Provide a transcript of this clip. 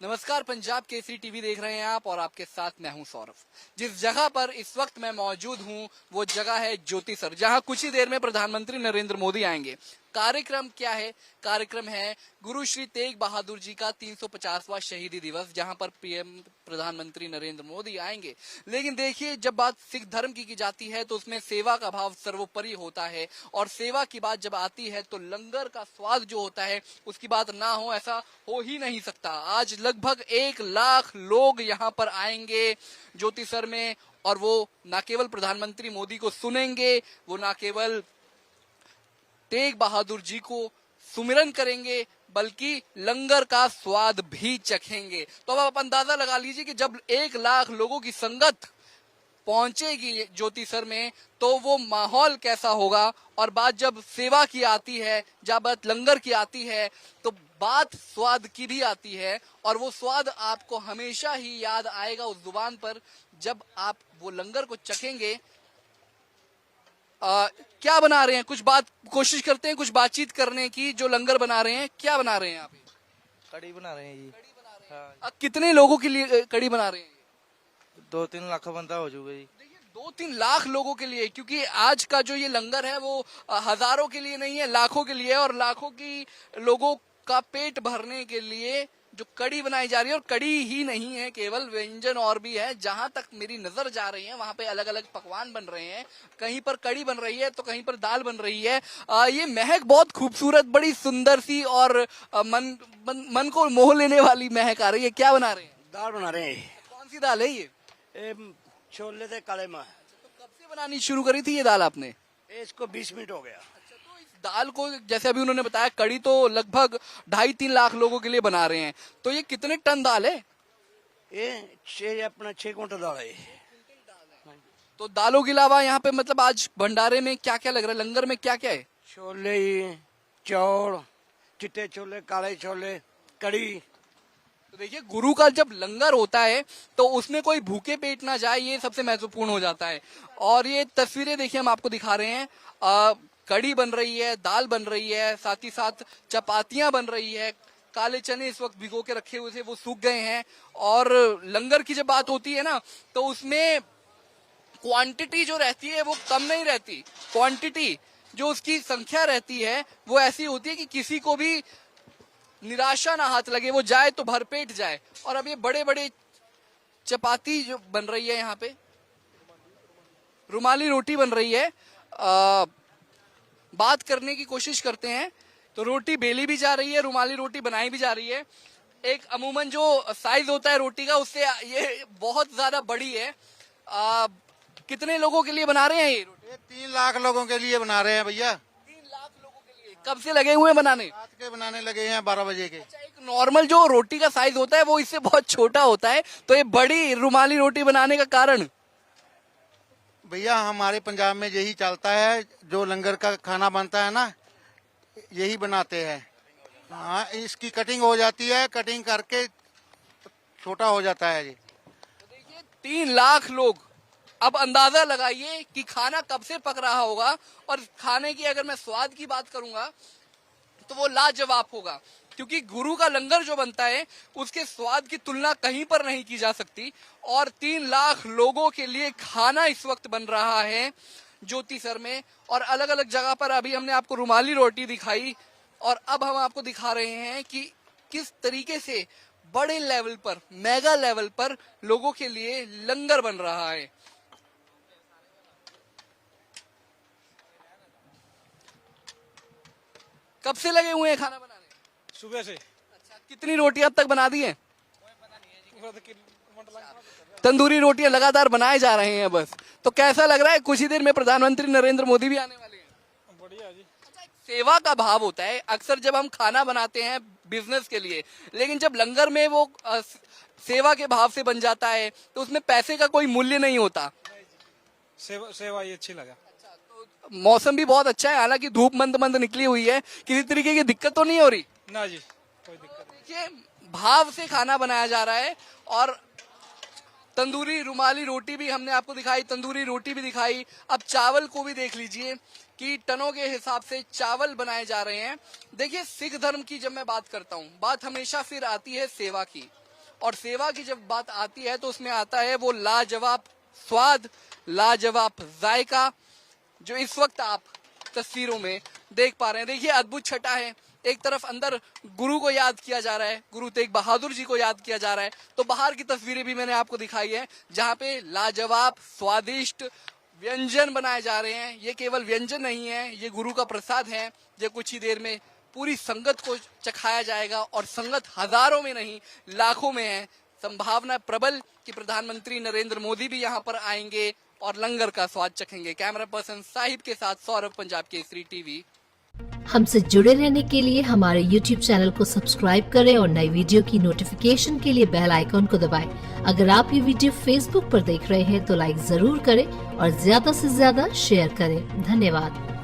नमस्कार, पंजाब केसरी टीवी देख रहे हैं आप और आपके साथ मैं हूं सौरभ। जिस जगह पर इस वक्त मैं मौजूद हूं वो जगह है ज्योतिसर, जहां कुछ ही देर में प्रधानमंत्री नरेंद्र मोदी आएंगे। कार्यक्रम क्या है? कार्यक्रम है गुरु श्री तेग बहादुर जी का 350वां शहीदी दिवस, जहां पर पीएम प्रधानमंत्री नरेंद्र मोदी आएंगे। लेकिन देखिए, जब बात सिख धर्म की जाती है तो उसमें सेवा का भाव सर्वोपरि होता है, और सेवा की बात जब आती है तो लंगर का स्वाद जो होता है उसकी बात ना हो ऐसा हो ही नहीं सकता। आज लगभग 1 लाख लोग यहाँ पर आएंगे ज्योतिसर में, और वो न केवल प्रधानमंत्री मोदी को सुनेंगे, वो न केवल तेग बहादुर जी को सुमिरन करेंगे बल्कि लंगर का स्वाद भी चखेंगे। तो अब आप अंदाजा लगा लीजिए कि जब 1 लाख लोगों की संगत पहुंचेगी ज्योतिसर में तो वो माहौल कैसा होगा। और बात जब सेवा की आती है, जब बात लंगर की आती है, तो बात स्वाद की भी आती है, और वो स्वाद आपको हमेशा ही याद आएगा उस जुबान पर जब आप वो लंगर को चखेंगे। क्या बना रहे हैं? कुछ बात कोशिश करते हैं, कुछ बातचीत करने की। जो लंगर बना रहे हैं, क्या बना रहे हैं आप? कड़ी बना रहे हैं जी। कड़ी बना रहे हैं। हाँ। कितने लोगों के लिए कड़ी बना रहे हैं? 2-3 लाख बंदा हो जाएगा जी। देखिए, 2-3 लाख लोगों के लिए, क्योंकि आज का जो ये लंगर है वो हजारों के लिए नहीं है, लाखों के लिए है। और लाखों की लोगों का पेट भरने के लिए जो कड़ी बनाई जा रही है, और कड़ी ही नहीं है केवल, व्यंजन और भी है। जहां तक मेरी नजर जा रही है वहां पे अलग अलग पकवान बन रहे हैं। कहीं पर कड़ी बन रही है तो कहीं पर दाल बन रही है। ये महक बहुत खूबसूरत, बड़ी सुंदर सी और मन को मोह लेने वाली महक आ रही है। क्या बना रहे हैं? दाल बना रहे हैं। कौन सी दाल है ये? छोले थे काले माँ। तो कब से बनानी शुरू करी थी ये दाल आपने? इसको 20 मिनट हो गया। तो इस दाल को, जैसे अभी उन्होंने बताया, कड़ी तो लगभग 2.5-3 लाख लोगों के लिए बना रहे हैं। तो ये कितने टन दाल है? ये 6 क्विंटल दाल है। तो दालों के अलावा यहाँ पे मतलब आज भंडारे में क्या क्या लग रहा है, लंगर में क्या क्या है? छोले, चौल, चिट्टे छोले, काले छोले, कड़ी। तो देखिए, गुरु का जब लंगर होता है तो उसमें कोई भूखे पेट ना जाए, ये सबसे महत्वपूर्ण हो जाता है। और ये तस्वीरें देखिए हम आपको दिखा रहे हैं। कड़ी बन रही है, दाल बन रही है, साथ ही साथ चपातियां बन रही है। काले चने इस वक्त भिगो के रखे हुए थे, वो सूख गए हैं। और लंगर की जब बात होती है ना, तो उसमें क्वांटिटी जो रहती है वो कम नहीं रहती। क्वांटिटी जो उसकी संख्या रहती है वो ऐसी होती है कि किसी को भी निराशा ना हाथ लगे, वो जाए तो भरपेट जाए। और अब ये बड़े बड़े चपाती जो बन रही है, यहाँ पे रुमाली रोटी बन रही है। बात करने की कोशिश करते हैं तो रोटी बेली भी जा रही है, रुमाली रोटी बनाई भी जा रही है। एक अमूमन जो साइज होता है रोटी का, उससे ये बहुत ज्यादा बड़ी है। कितने लोगों के लिए बना रहे हैं ये रोटी? ये 3 लाख लोगों के लिए बना रहे हैं भैया। 3 लाख लोगों के लिए। कब से लगे हुए हैं बनाने? रात के बनाने लगे हैं 12 बजे के। अच्छा, एक नॉर्मल जो रोटी का साइज होता है वो इससे बहुत छोटा होता है, तो ये बड़ी रुमाली रोटी बनाने का कारण? भैया हमारे पंजाब में यही चलता है, जो लंगर का खाना बनता है ना, यही बनाते हैं। हाँ, इसकी कटिंग हो जाती है, कटिंग करके छोटा हो जाता है जी। देखिए, 3 लाख लोग। अब अंदाजा लगाइए कि खाना कब से पक रहा होगा। और खाने की अगर मैं स्वाद की बात करूंगा तो वो लाजवाब होगा, क्योंकि गुरु का लंगर जो बनता है उसके स्वाद की तुलना कहीं पर नहीं की जा सकती। और 3 लाख लोगों के लिए खाना इस वक्त बन रहा है ज्योतिसर में। और अलग अलग जगह पर अभी हमने आपको रुमाली रोटी दिखाई, और अब हम आपको दिखा रहे हैं कि किस तरीके से बड़े लेवल पर, मेगा लेवल पर लोगों के लिए लंगर बन रहा है। कब से लगे हुए हैं खाना बनाने? सुबह से। अच्छा, कितनी रोटियां अब तक बना दी हैं? तंदूरी रोटियां लगातार बनाए जा रहे हैं बस। तो कैसा लग रहा है? कुछ ही देर में प्रधानमंत्री नरेंद्र मोदी भी आने वाले हैं। बढ़िया जी। अच्छा, एक सेवा का भाव होता है अक्सर जब हम खाना बनाते हैं बिजनेस के लिए, लेकिन जब लंगर में वो सेवा के भाव से बन जाता है तो उसमें पैसे का कोई मूल्य नहीं होता। सेवा ये अच्छी लगा। मौसम भी बहुत अच्छा है, हालांकि धूप मंद मंद निकली हुई है। किसी तरीके की दिक्कत तो नहीं हो रही ना जी, कोई दिक्कत नहीं। देखिए, भाव से खाना बनाया जा रहा है। और तंदूरी रुमाली रोटी भी हमने आपको दिखाई, तंदूरी रोटी भी दिखाई। अब चावल को भी देख लीजिए कि टनों के हिसाब से चावल बनाए जा रहे हैं। देखिए, सिख धर्म की जब मैं बात करता हूँ, बात हमेशा फिर आती है सेवा की। और सेवा की जब बात आती है तो उसमें आता है वो लाजवाब स्वाद, लाजवाब जायका, जो इस वक्त आप तस्वीरों में देख पा रहे हैं। देखिए अद्भुत छटा है, एक तरफ अंदर गुरु को याद किया जा रहा है, गुरु तेग बहादुर जी को याद किया जा रहा है, तो बाहर की तस्वीरें भी मैंने आपको दिखाई है जहां पे लाजवाब स्वादिष्ट व्यंजन बनाए जा रहे हैं। ये केवल व्यंजन नहीं है, ये गुरु का प्रसाद है, जो कुछ ही देर में पूरी संगत को चखाया जाएगा और संगत हजारों में नहीं लाखों में है। संभावना प्रबल कि प्रधानमंत्री नरेंद्र मोदी भी यहाँ पर आएंगे और लंगर का स्वाद चखेंगे। कैमरा पर्सन साहिब के साथ सौरभ, पंजाब केसरी टीवी। हमसे जुड़े रहने के लिए हमारे YouTube चैनल को सब्सक्राइब करें और नई वीडियो की नोटिफिकेशन के लिए बेल आइकॉन को दबाएं। अगर आप ये वीडियो Facebook पर देख रहे हैं तो लाइक जरूर करें और ज्यादा से ज्यादा शेयर करें। धन्यवाद।